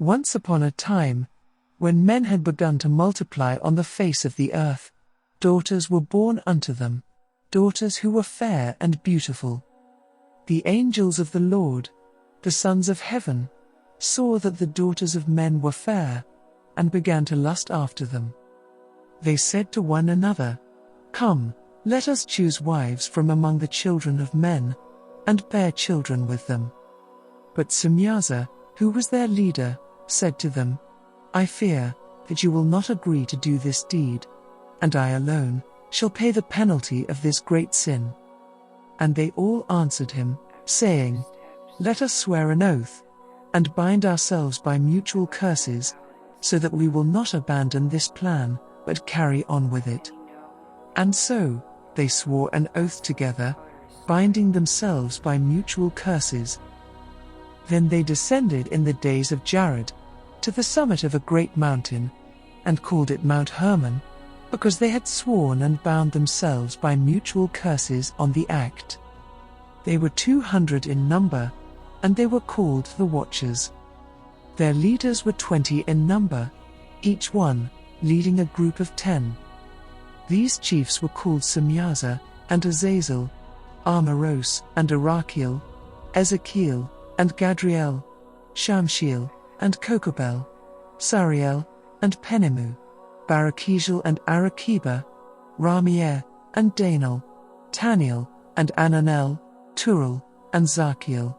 Once upon a time, when men had begun to multiply on the face of the earth, daughters were born unto them, daughters who were fair and beautiful. The angels of the Lord, the sons of heaven, saw that the daughters of men were fair, and began to lust after them. They said to one another, Come, let us choose wives from among the children of men, and bear children with them. But Semyaza, who was their leader, said to them, I fear that you will not agree to do this deed, and I alone shall pay the penalty of this great sin. And they all answered him, saying, Let us swear an oath, and bind ourselves by mutual curses, so that we will not abandon this plan, but carry on with it. And so they swore an oath together, binding themselves by mutual curses. Then they descended in the days of Jared to the summit of a great mountain, and called it Mount Hermon, because they had sworn and bound themselves by mutual curses on the act. They were 200 in number, and they were called the Watchers. Their leaders were 20 in number, each one leading a group of 10. These chiefs were called Semyaza, and Azazel, Armaros, and Arachiel, Ezekiel, and Gadriel, Shamshiel, and Kokobel, Sariel, and Penimu, Barakijel and Arakiba, Ramiel, and Danel, Taniel, and Ananel, Turel, and Zakiel,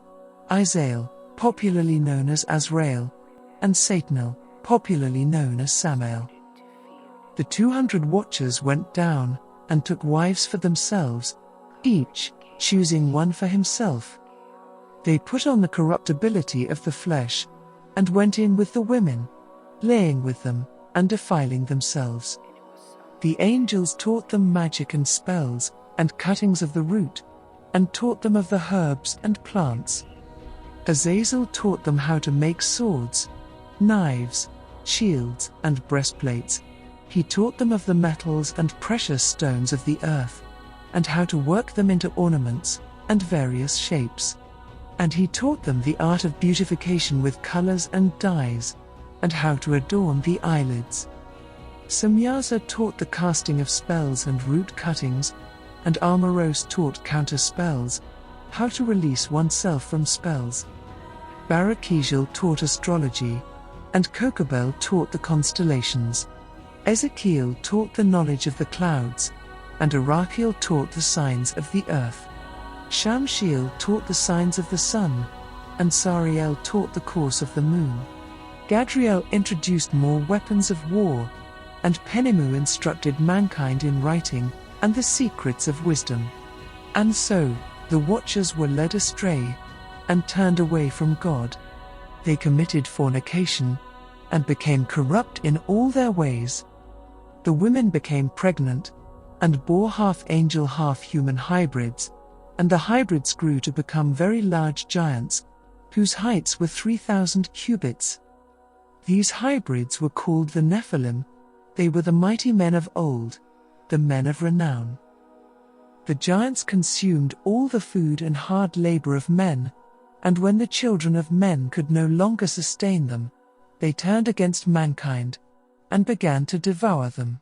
Isael, popularly known as Azrael, and Satanel, popularly known as Samael. The 200 watchers went down, and took wives for themselves, each choosing one for himself. They put on the corruptibility of the flesh, and went in with the women, laying with them, and defiling themselves. The angels taught them magic and spells, and cuttings of the root, and taught them of the herbs and plants. Azazel taught them how to make swords, knives, shields, and breastplates. He taught them of the metals and precious stones of the earth, and how to work them into ornaments, and various shapes. And he taught them the art of beautification with colors and dyes, and how to adorn the eyelids. Semyaza taught the casting of spells and root cuttings, and Armaros taught counter spells, how to release oneself from spells. Barakijel taught astrology, and Kokobel taught the constellations. Ezekiel taught the knowledge of the clouds, and Arachiel taught the signs of the earth. Shamshiel taught the signs of the sun, and Sariel taught the course of the moon. Gadriel introduced more weapons of war, and Penimu instructed mankind in writing and the secrets of wisdom. And so the watchers were led astray, and turned away from God. They committed fornication, and became corrupt in all their ways. The women became pregnant, and bore half-angel half-human hybrids, and the hybrids grew to become very large giants, whose heights were 3,000 cubits. These hybrids were called the Nephilim. They were the mighty men of old, the men of renown. The giants consumed all the food and hard labor of men, and when the children of men could no longer sustain them, they turned against mankind, and began to devour them.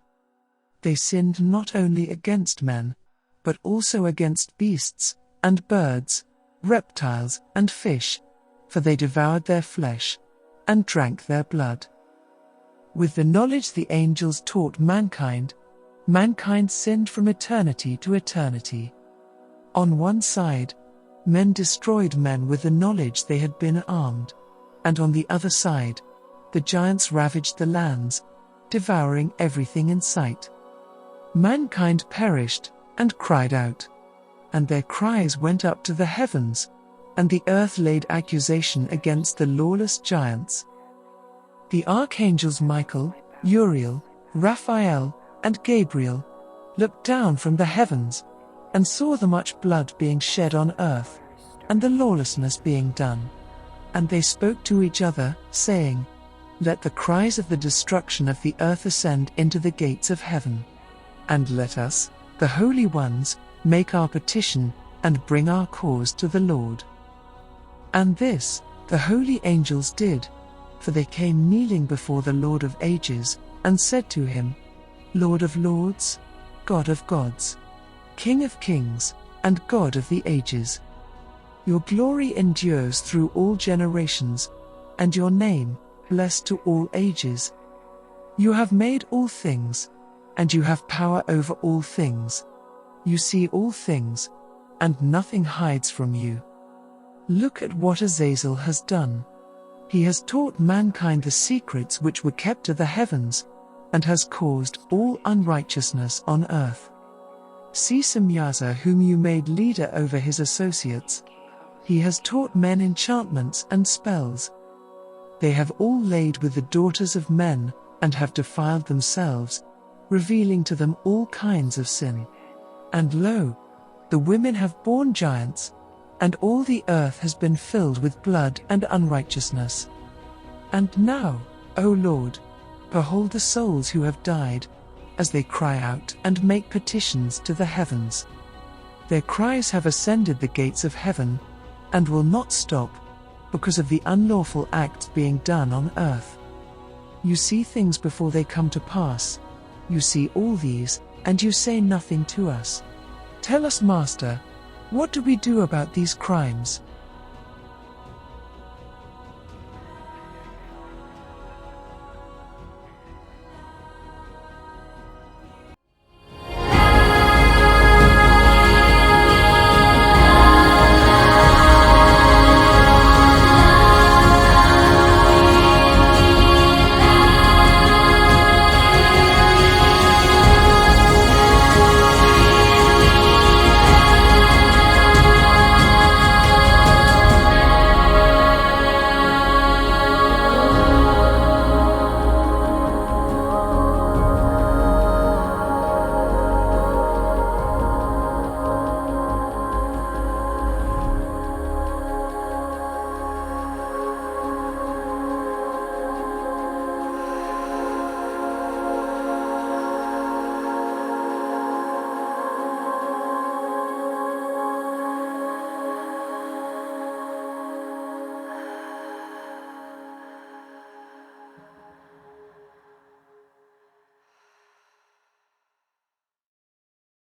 They sinned not only against men, but also against beasts, and birds, reptiles, and fish, for they devoured their flesh, and drank their blood. With the knowledge the angels taught mankind, mankind sinned from eternity to eternity. On one side, men destroyed men with the knowledge they had been armed, and on the other side, the giants ravaged the lands, devouring everything in sight. Mankind perished, and cried out, and their cries went up to the heavens, and the earth laid accusation against the lawless giants. The archangels Michael, Uriel, Raphael, and Gabriel looked down from the heavens, and saw the much blood being shed on earth, and the lawlessness being done. And they spoke to each other, saying, Let the cries of the destruction of the earth ascend into the gates of heaven. And let us, the holy ones, make our petition, and bring our cause to the Lord. And this the holy angels did, For they came kneeling before the Lord of ages, and said to him, Lord of lords, God of gods, King of kings, and God of the ages. Your glory endures through all generations, and your name, blessed to all ages. You have made all things, and you have power over all things. You see all things, and nothing hides from you. Look at what Azazel has done. He has taught mankind the secrets which were kept to the heavens, and has caused all unrighteousness on earth. See Semyaza, whom you made leader over his associates. He has taught men enchantments and spells. They have all laid with the daughters of men, and have defiled themselves, revealing to them all kinds of sin. And lo, the women have borne giants, and all the earth has been filled with blood and unrighteousness. And now, O Lord, behold the souls who have died, as they cry out and make petitions to the heavens. Their cries have ascended the gates of heaven, and will not stop, because of the unlawful acts being done on earth. You see things before they come to pass. You see all these, and you say nothing to us. Tell us, Master, what do we do about these crimes?